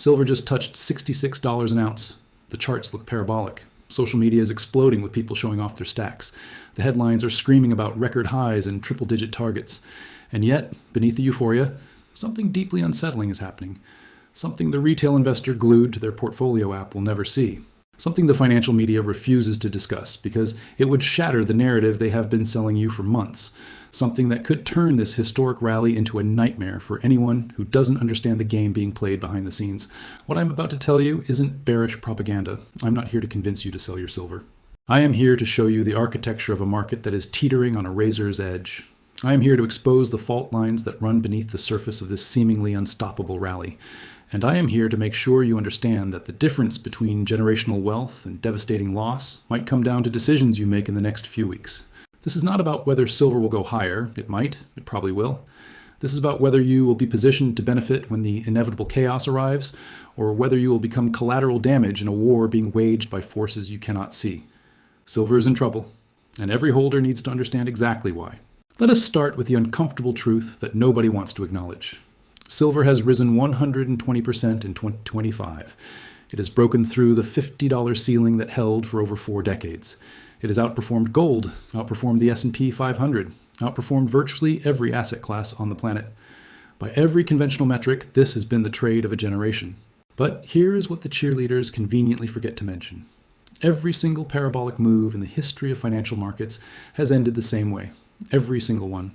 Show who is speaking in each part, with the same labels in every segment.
Speaker 1: Silver just touched $66 an ounce. The charts look parabolic. Social media is exploding with people showing off their stacks. The headlines are screaming about record highs and triple-digit targets. And yet, beneath the euphoria, something deeply unsettling is happening. Something the retail investor glued to their portfolio app will never see. Something the financial media refuses to discuss because it would shatter the narrative they have been selling you for months. Something that could turn this historic rally into a nightmare for anyone who doesn't understand the game being played behind the scenes. What I'm about to tell you isn't bearish propaganda. I'm not here to convince you to sell your silver. I am here to show you the architecture of a market that is teetering on a razor's edge. I am here to expose the fault lines that run beneath the surface of this seemingly unstoppable rally. And I am here to make sure you understand that the difference between generational wealth and devastating loss might come down to decisions you make in the next few weeks. This is not about whether silver will go higher. It might. It probably will. This is about whether you will be positioned to benefit when the inevitable chaos arrives, or whether you will become collateral damage in a war being waged by forces you cannot see. Silver is in trouble, and every holder needs to understand exactly why. Let us start with the uncomfortable truth that nobody wants to acknowledge. Silver has risen 120% in 2025. It has broken through the $50 ceiling that held for over 4 decades. It has outperformed gold, outperformed the S&P 500, outperformed virtually every asset class on the planet. By every conventional metric, this has been the trade of a generation. But here is what the cheerleaders conveniently forget to mention. Every single parabolic move in the history of financial markets has ended the same way. Every single one.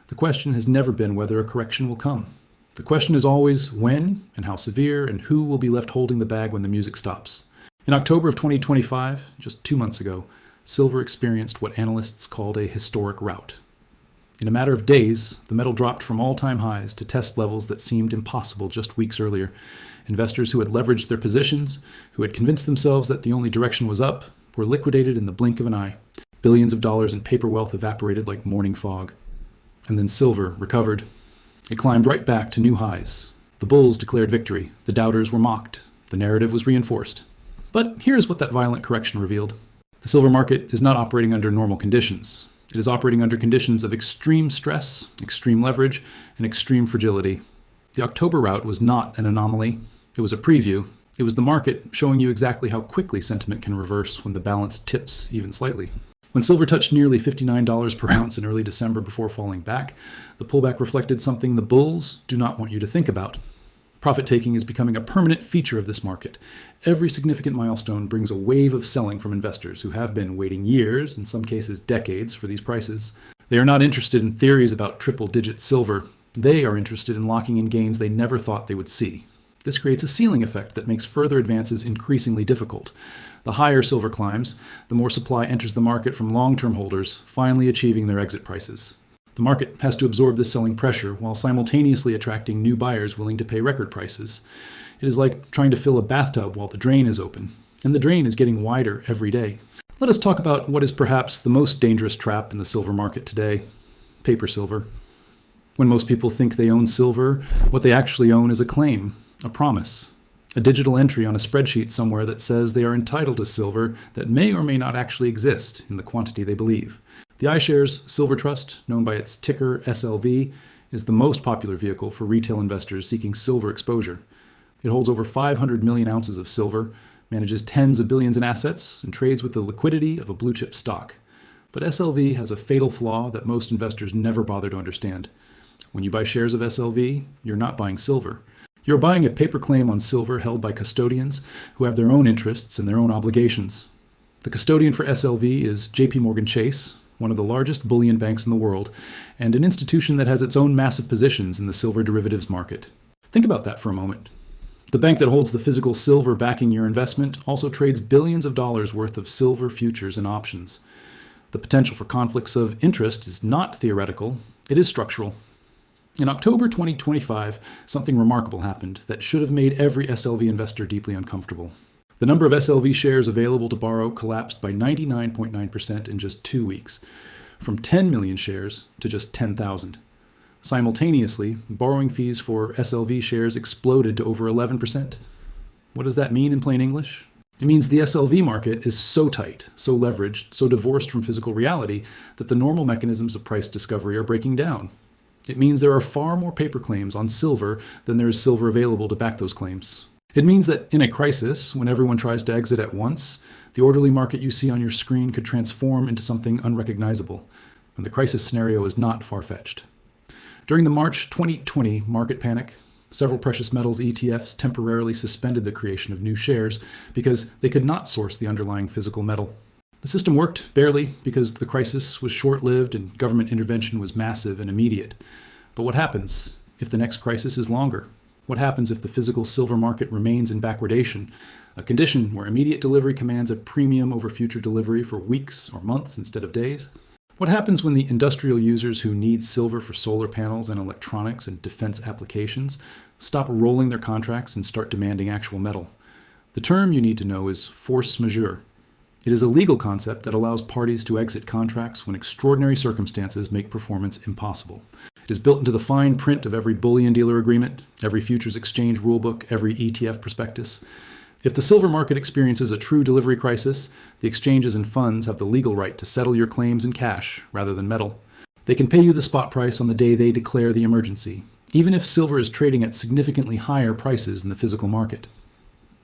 Speaker 1: The question has never been whether a correction will come. The question is always when and how severe and who will be left holding the bag when the music stops. In October of 2025, just 2 months ago, silver experienced what analysts called a historic rout. In a matter of days, the metal dropped from all-time highs to test levels that seemed impossible just weeks earlier. Investors who had leveraged their positions, who had convinced themselves that the only direction was up, were liquidated in the blink of an eye. Billions of dollars in paper wealth evaporated like morning fog. And then silver recovered. It climbed right back to new highs. The bulls declared victory. The doubters were mocked. The narrative was reinforced. But here's what that violent correction revealed. The silver market is not operating under normal conditions. It is operating under conditions of extreme stress, extreme leverage, and extreme fragility. The October rout was not an anomaly. It was a preview. It was the market showing you exactly how quickly sentiment can reverse when the balance tips even slightly. When silver touched nearly $59 per ounce in early December before falling back, the pullback reflected something the bulls do not want you to think about. Profit-taking is becoming a permanent feature of this market. Every significant milestone brings a wave of selling from investors who have been waiting years, in some cases decades, for these prices. They are not interested in theories about triple-digit silver. They are interested in locking in gains they never thought they would see. This creates a ceiling effect that makes further advances increasingly difficult. The higher silver climbs, the more supply enters the market from long-term holders, finally achieving their exit prices. The market has to absorb this selling pressure while simultaneously attracting new buyers willing to pay record prices. It is like trying to fill a bathtub while the drain is open, and the drain is getting wider every day. Let us talk about what is perhaps the most dangerous trap in the silver market today: paper silver. When most people think they own silver, what they actually own is a claim, a promise, a digital entry on a spreadsheet somewhere that says they are entitled to silver that may or may not actually exist in the quantity they believe. The iShares Silver Trust, known by its ticker SLV, is the most popular vehicle for retail investors seeking silver exposure. It holds over 500 million ounces of silver, manages tens of billions in assets, and trades with the liquidity of a blue-chip stock. But SLV has a fatal flaw that most investors never bother to understand. When you buy shares of SLV, you're not buying silver. You're buying a paper claim on silver held by custodians who have their own interests and their own obligations. The custodian for SLV is JP Chase, one of the largest bullion banks in the world, and an institution that has its own massive positions in the silver derivatives market. Think about that for a moment. The bank that holds the physical silver backing your investment also trades billions of dollars worth of silver futures and options. The potential for conflicts of interest is not theoretical, it is structural. In October 2025, something remarkable happened that should have made every SLV investor deeply uncomfortable. The number of SLV shares available to borrow collapsed by 99.9% in just 2 weeks, from 10 million shares to just 10,000. Simultaneously, borrowing fees for SLV shares exploded to over 11%. What does that mean in plain English? It means the SLV market is so tight, so leveraged, so divorced from physical reality that the normal mechanisms of price discovery are breaking down. It means there are far more paper claims on silver than there is silver available to back those claims. It means that in a crisis, when everyone tries to exit at once, the orderly market you see on your screen could transform into something unrecognizable, and the crisis scenario is not far-fetched. During the March 2020 market panic, several precious metals ETFs temporarily suspended the creation of new shares because they could not source the underlying physical metal. The system worked barely because the crisis was short-lived and government intervention was massive and immediate. But what happens if the next crisis is longer? What happens if the physical silver market remains in backwardation, a condition where immediate delivery commands a premium over future delivery for weeks or months instead of days? What happens when the industrial users who need silver for solar panels and electronics and defense applications stop rolling their contracts and start demanding actual metal? The term you need to know is force majeure. It is a legal concept that allows parties to exit contracts when extraordinary circumstances make performance impossible. It is built into the fine print of every bullion dealer agreement, every futures exchange rulebook, every ETF prospectus. If the silver market experiences a true delivery crisis, the exchanges and funds have the legal right to settle your claims in cash rather than metal. They can pay you the spot price on the day they declare the emergency, even if silver is trading at significantly higher prices in the physical market.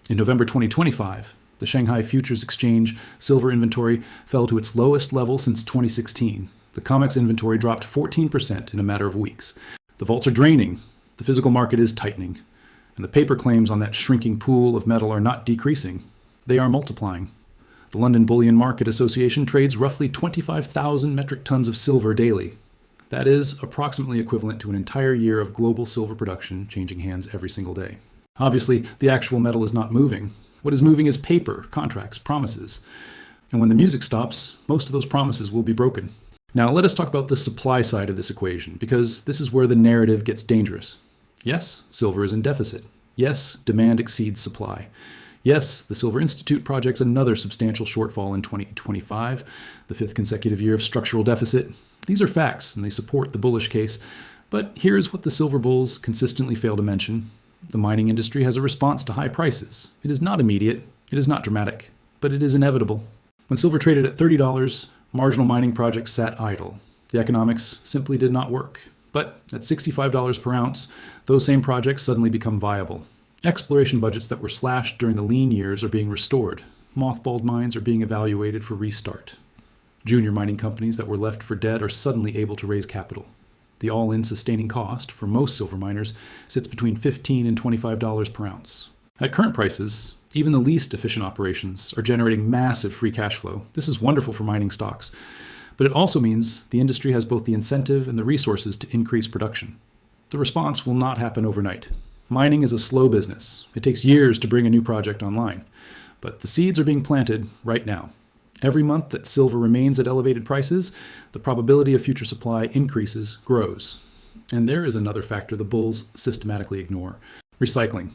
Speaker 1: In November 2025, the Shanghai Futures Exchange silver inventory fell to its lowest level since 2016. The COMEX inventory dropped 14% in a matter of weeks. The vaults are draining, the physical market is tightening, and the paper claims on that shrinking pool of metal are not decreasing. They are multiplying. The London Bullion Market Association trades roughly 25,000 metric tons of silver daily. That is approximately equivalent to an entire year of global silver production changing hands every single day. Obviously, the actual metal is not moving. What is moving is paper, contracts, promises. And when the music stops, most of those promises will be broken. Now, let us talk about the supply side of this equation, because this is where the narrative gets dangerous. Yes, silver is in deficit. Yes, demand exceeds supply. Yes, the Silver Institute projects another substantial shortfall in 2025, the fifth consecutive year of structural deficit. These are facts, and they support the bullish case. But here's what the silver bulls consistently fail to mention. The mining industry has a response to high prices. It is not immediate, it is not dramatic, but it is inevitable. When silver traded at $30, marginal mining projects sat idle. The economics simply did not work. But at $65 per ounce, those same projects suddenly become viable. Exploration budgets that were slashed during the lean years are being restored. Mothballed mines are being evaluated for restart. Junior mining companies that were left for dead are suddenly able to raise capital. The all-in sustaining cost for most silver miners sits between $15 and $25 per ounce. At current prices, even the least efficient operations are generating massive free cash flow. This is wonderful for mining stocks, but it also means the industry has both the incentive and the resources to increase production. The response will not happen overnight. Mining is a slow business. It takes years to bring a new project online, but the seeds are being planted right now. Every month that silver remains at elevated prices, the probability of future supply increases, grows. And there is another factor the bulls systematically ignore: recycling.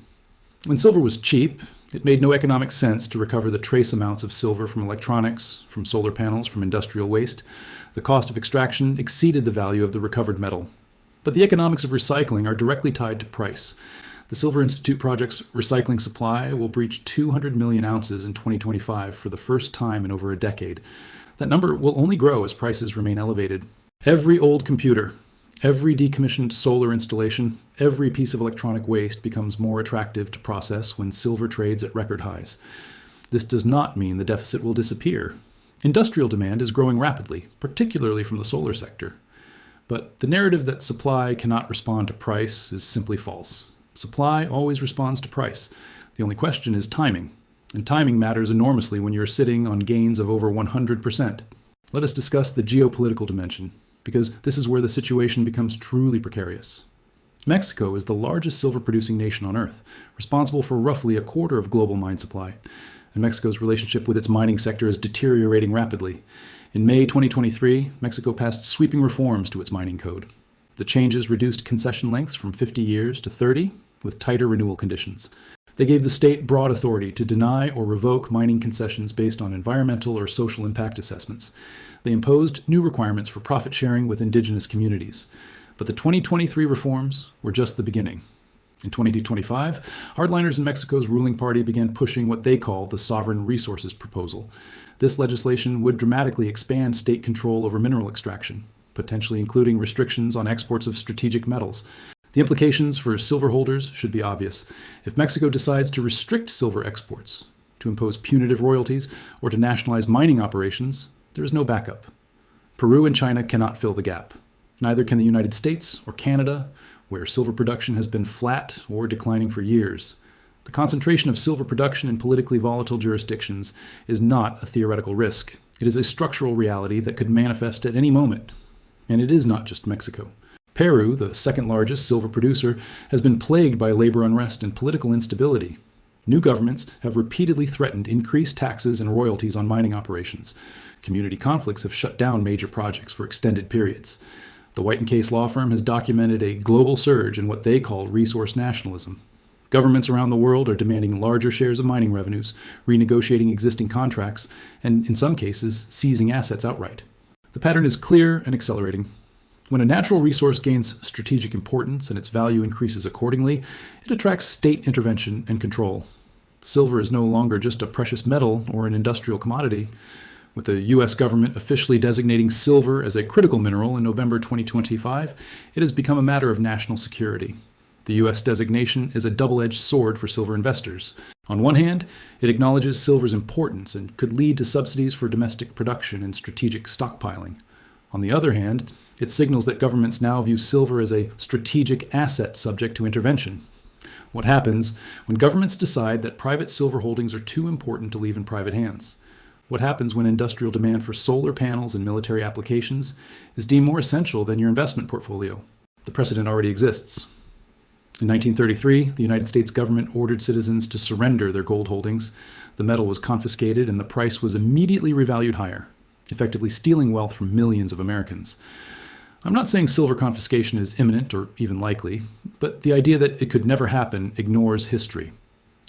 Speaker 1: When silver was cheap, it made no economic sense to recover the trace amounts of silver from electronics, from solar panels, from industrial waste. The cost of extraction exceeded the value of the recovered metal. But the economics of recycling are directly tied to price. The Silver Institute project's recycling supply will breach 200 million ounces in 2025 for the first time in over a decade. That number will only grow as prices remain elevated. Every old computer, every decommissioned solar installation, every piece of electronic waste becomes more attractive to process when silver trades at record highs. This does not mean the deficit will disappear. Industrial demand is growing rapidly, particularly from the solar sector. But the narrative that supply cannot respond to price is simply false. Supply always responds to price. The only question is timing. And timing matters enormously when you're sitting on gains of over 100%. Let us discuss the geopolitical dimension, because this is where the situation becomes truly precarious. Mexico is the largest silver-producing nation on Earth, responsible for roughly a quarter of global mine supply. And Mexico's relationship with its mining sector is deteriorating rapidly. In May 2023, Mexico passed sweeping reforms to its mining code. The changes reduced concession lengths from 50 years to 30, with tighter renewal conditions. They gave the state broad authority to deny or revoke mining concessions based on environmental or social impact assessments. They imposed new requirements for profit sharing with indigenous communities. But the 2023 reforms were just the beginning. In 2025, hardliners in Mexico's ruling party began pushing what they call the Sovereign Resources Proposal. This legislation would dramatically expand state control over mineral extraction, potentially including restrictions on exports of strategic metals. The implications for silver holders should be obvious. If Mexico decides to restrict silver exports, to impose punitive royalties, or to nationalize mining operations, there is no backup. Peru and China cannot fill the gap. Neither can the United States or Canada, where silver production has been flat or declining for years. The concentration of silver production in politically volatile jurisdictions is not a theoretical risk. It is a structural reality that could manifest at any moment. And it is not just Mexico. Peru, the second largest silver producer, has been plagued by labor unrest and political instability. New governments have repeatedly threatened increased taxes and royalties on mining operations. Community conflicts have shut down major projects for extended periods. The White & Case law firm has documented a global surge in what they call resource nationalism. Governments around the world are demanding larger shares of mining revenues, renegotiating existing contracts, and in some cases, seizing assets outright. The pattern is clear and accelerating. When a natural resource gains strategic importance and its value increases accordingly, it attracts state intervention and control. Silver is no longer just a precious metal or an industrial commodity. With the U.S. government officially designating silver as a critical mineral in November 2025, it has become a matter of national security. The U.S. designation is a double-edged sword for silver investors. On one hand, it acknowledges silver's importance and could lead to subsidies for domestic production and strategic stockpiling. On the other hand, it signals that governments now view silver as a strategic asset subject to intervention. What happens when governments decide that private silver holdings are too important to leave in private hands? What happens when industrial demand for solar panels and military applications is deemed more essential than your investment portfolio? The precedent already exists. In 1933, the United States government ordered citizens to surrender their gold holdings. The metal was confiscated and the price was immediately revalued higher, effectively stealing wealth from millions of Americans. I'm not saying silver confiscation is imminent or even likely, but the idea that it could never happen ignores history.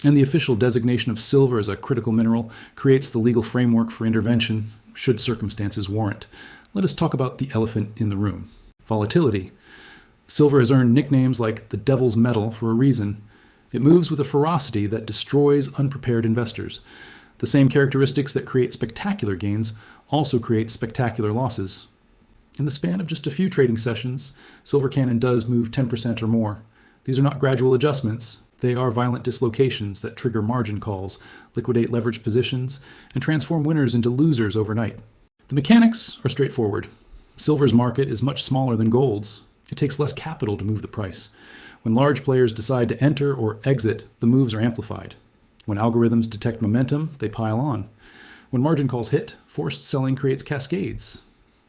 Speaker 1: And the official designation of silver as a critical mineral creates the legal framework for intervention should circumstances warrant. Let us talk about the elephant in the room: volatility. Silver has earned nicknames like the devil's metal for a reason. It moves with a ferocity that destroys unprepared investors. The same characteristics that create spectacular gains also create spectacular losses. In the span of just a few trading sessions, silver can does move 10% or more. These are not gradual adjustments. They are violent dislocations that trigger margin calls, liquidate leveraged positions, and transform winners into losers overnight. The mechanics are straightforward. Silver's market is much smaller than gold's. It takes less capital to move the price. When large players decide to enter or exit, the moves are amplified. When algorithms detect momentum, they pile on. When margin calls hit, forced selling creates cascades.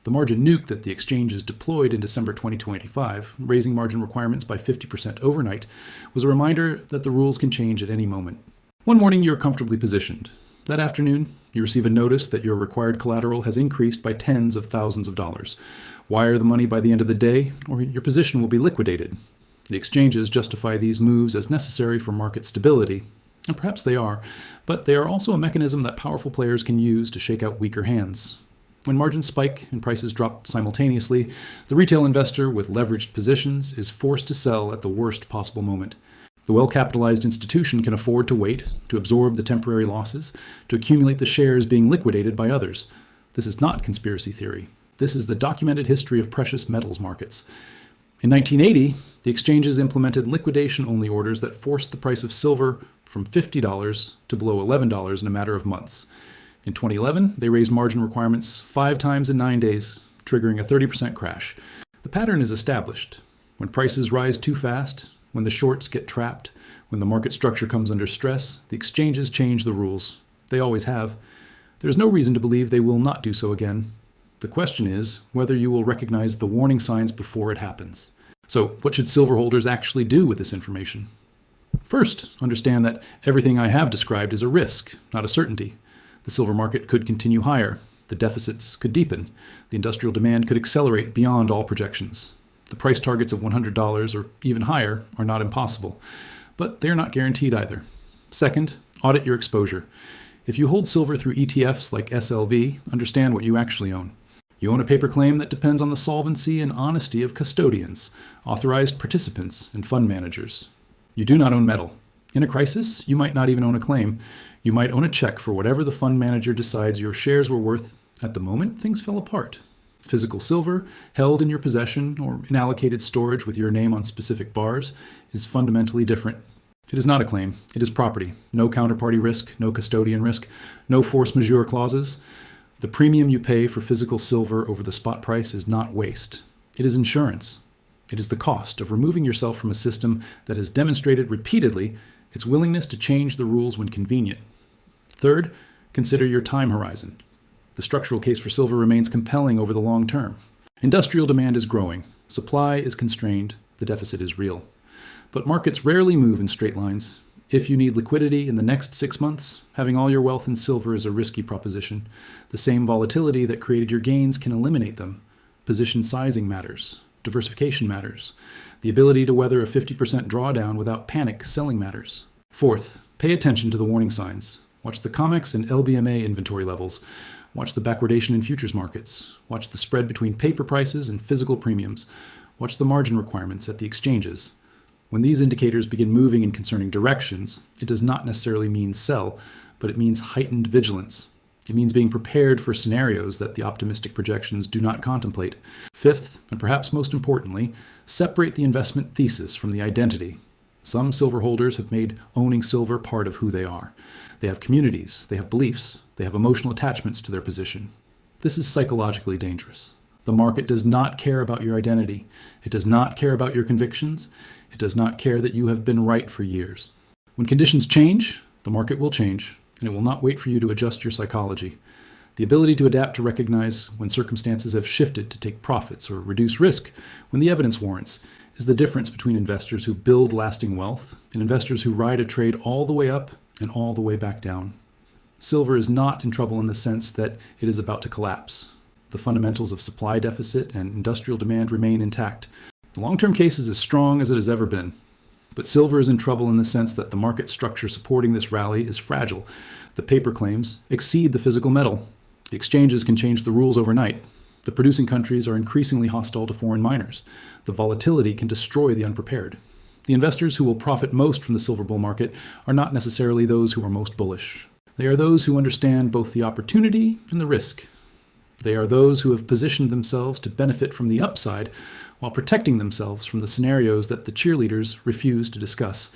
Speaker 1: The margin nuke that the exchanges deployed in December 2025, raising margin requirements by 50% overnight, was a reminder that the rules can change at any moment. One morning, you're comfortably positioned. That afternoon, you receive a notice that your required collateral has increased by tens of thousands of dollars. Wire the money by the end of the day, or your position will be liquidated. The exchanges justify these moves as necessary for market stability, and perhaps they are, but they are also a mechanism that powerful players can use to shake out weaker hands. When margins spike and prices drop simultaneously, the retail investor with leveraged positions is forced to sell at the worst possible moment. The well-capitalized institution can afford to wait, to absorb the temporary losses, to accumulate the shares being liquidated by others. This is not conspiracy theory. This is the documented history of precious metals markets. In 1980, the exchanges implemented liquidation-only orders that forced the price of silver from $50 to below $11 in a matter of months. In 2011, they raised margin requirements 5 times in 9 days, triggering a 30% crash. The pattern is established. When prices rise too fast, when the shorts get trapped, when the market structure comes under stress, the exchanges change the rules. They always have. There is no reason to believe they will not do so again. The question is whether you will recognize the warning signs before it happens. So, what should silver holders actually do with this information? First, understand that everything I have described is a risk, not a certainty. The silver market could continue higher. The deficits could deepen. The industrial demand could accelerate beyond all projections. The price targets of $100 or even higher are not impossible, but they are not guaranteed either. Second, audit your exposure. If you hold silver through ETFs like SLV, understand what you actually own. You own a paper claim that depends on the solvency and honesty of custodians, authorized participants, and fund managers. You do not own metal. In a crisis, you might not even own a claim. You might own a check for whatever the fund manager decides your shares were worth. At the moment, things fell apart. Physical silver, held in your possession or in allocated storage with your name on specific bars, is fundamentally different. It is not a claim. It is property. No counterparty risk, no custodian risk, no force majeure clauses. The premium you pay for physical silver over the spot price is not waste. It is insurance. It is the cost of removing yourself from a system that has demonstrated repeatedly its willingness to change the rules when convenient. Third, consider your time horizon. The structural case for silver remains compelling over the long term. Industrial demand is growing. Supply is constrained. The deficit is real. But markets rarely move in straight lines. If you need liquidity in the next 6 months, having all your wealth in silver is a risky proposition. The same volatility that created your gains can eliminate them. Position sizing matters. Diversification matters. The ability to weather a 50% drawdown without panic selling matters. Fourth, pay attention to the warning signs. Watch the COMEX and LBMA inventory levels. Watch the backwardation in futures markets. Watch the spread between paper prices and physical premiums. Watch the margin requirements at the exchanges. When these indicators begin moving in concerning directions, it does not necessarily mean sell, but it means heightened vigilance. It means being prepared for scenarios that the optimistic projections do not contemplate. Fifth, and perhaps most importantly, separate the investment thesis from the identity. Some silver holders have made owning silver part of who they are. They have communities, they have beliefs, they have emotional attachments to their position. This is psychologically dangerous. The market does not care about your identity. It does not care about your convictions. It does not care that you have been right for years. When conditions change, the market will change, and it will not wait for you to adjust your psychology. The ability to adapt to recognize when circumstances have shifted to take profits or reduce risk when the evidence warrants is the difference between investors who build lasting wealth and investors who ride a trade all the way up and all the way back down. Silver is not in trouble in the sense that it is about to collapse. The fundamentals of supply deficit and industrial demand remain intact. The long-term case is as strong as it has ever been. But silver is in trouble in the sense that the market structure supporting this rally is fragile. The paper claims exceed the physical metal. The exchanges can change the rules overnight. The producing countries are increasingly hostile to foreign miners. The volatility can destroy the unprepared. The investors who will profit most from the silver bull market are not necessarily those who are most bullish. They are those who understand both the opportunity and the risk. They are those who have positioned themselves to benefit from the upside while protecting themselves from the scenarios that the cheerleaders refuse to discuss.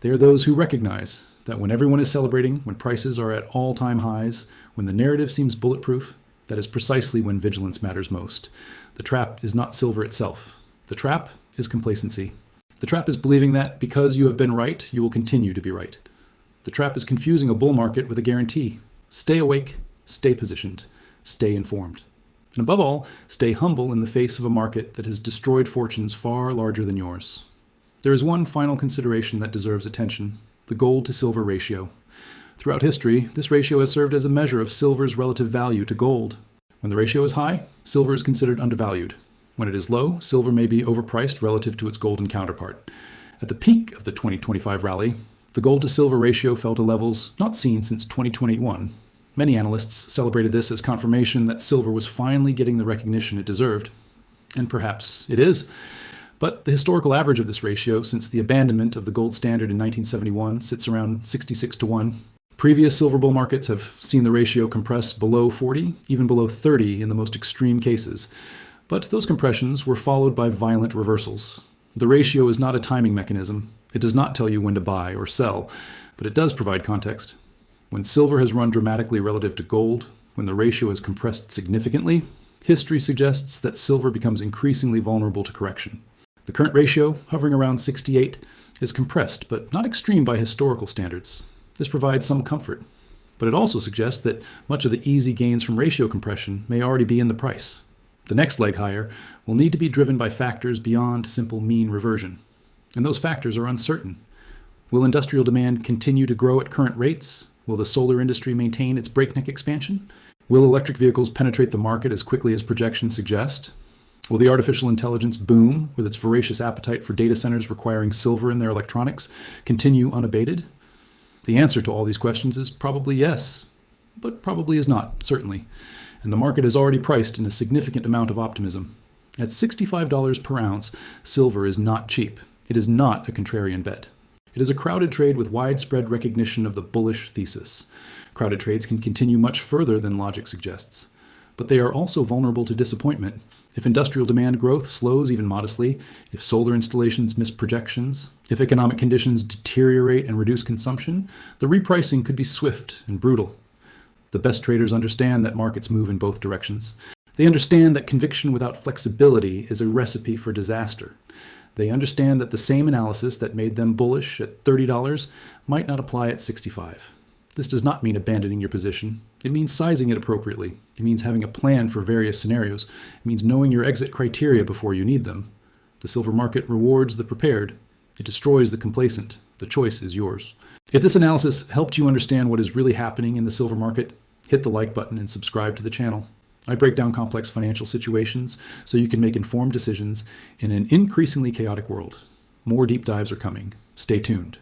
Speaker 1: They are those who recognize that when everyone is celebrating, when prices are at all-time highs, when the narrative seems bulletproof, that is precisely when vigilance matters most. The trap is not silver itself. The trap is complacency. The trap is believing that because you have been right, you will continue to be right. The trap is confusing a bull market with a guarantee. Stay awake, stay positioned, stay informed. And above all, stay humble in the face of a market that has destroyed fortunes far larger than yours. There is one final consideration that deserves attention: the gold to silver ratio. Throughout history, this ratio has served as a measure of silver's relative value to gold. When the ratio is high, silver is considered undervalued. When it is low, silver may be overpriced relative to its golden counterpart. At the peak of the 2025 rally, the gold to silver ratio fell to levels not seen since 2021. Many analysts celebrated this as confirmation that silver was finally getting the recognition it deserved. And perhaps it is. But the historical average of this ratio since the abandonment of the gold standard in 1971 sits around 66-1. Previous silver bull markets have seen the ratio compress below 40, even below 30 in the most extreme cases. But those compressions were followed by violent reversals. The ratio is not a timing mechanism. It does not tell you when to buy or sell, but it does provide context. When silver has run dramatically relative to gold, when the ratio has compressed significantly, history suggests that silver becomes increasingly vulnerable to correction. The current ratio, hovering around 68, is compressed, but not extreme by historical standards. This provides some comfort, but it also suggests that much of the easy gains from ratio compression may already be in the price. The next leg higher will need to be driven by factors beyond simple mean reversion, and those factors are uncertain. Will industrial demand continue to grow at current rates? Will the solar industry maintain its breakneck expansion? Will electric vehicles penetrate the market as quickly as projections suggest? Will the artificial intelligence boom, with its voracious appetite for data centers requiring silver in their electronics, continue unabated? The answer to all these questions is probably yes, but probably is not, certainly. And the market has already priced in a significant amount of optimism. At $65 per ounce, silver is not cheap. It is not a contrarian bet. It is a crowded trade with widespread recognition of the bullish thesis. Crowded trades can continue much further than logic suggests. but they are also vulnerable to disappointment. If industrial demand growth slows even modestly, if solar installations miss projections, if economic conditions deteriorate and reduce consumption, the repricing could be swift and brutal. The best traders understand that markets move in both directions. They understand that conviction without flexibility is a recipe for disaster. They understand that the same analysis that made them bullish at $30 might not apply at $65. This does not mean abandoning your position. It means sizing it appropriately. It means having a plan for various scenarios. It means knowing your exit criteria before you need them. The silver market rewards the prepared. It destroys the complacent. The choice is yours. If this analysis helped you understand what is really happening in the silver market, hit the like button and subscribe to the channel. I break down complex financial situations so you can make informed decisions in an increasingly chaotic world. More deep dives are coming. Stay tuned.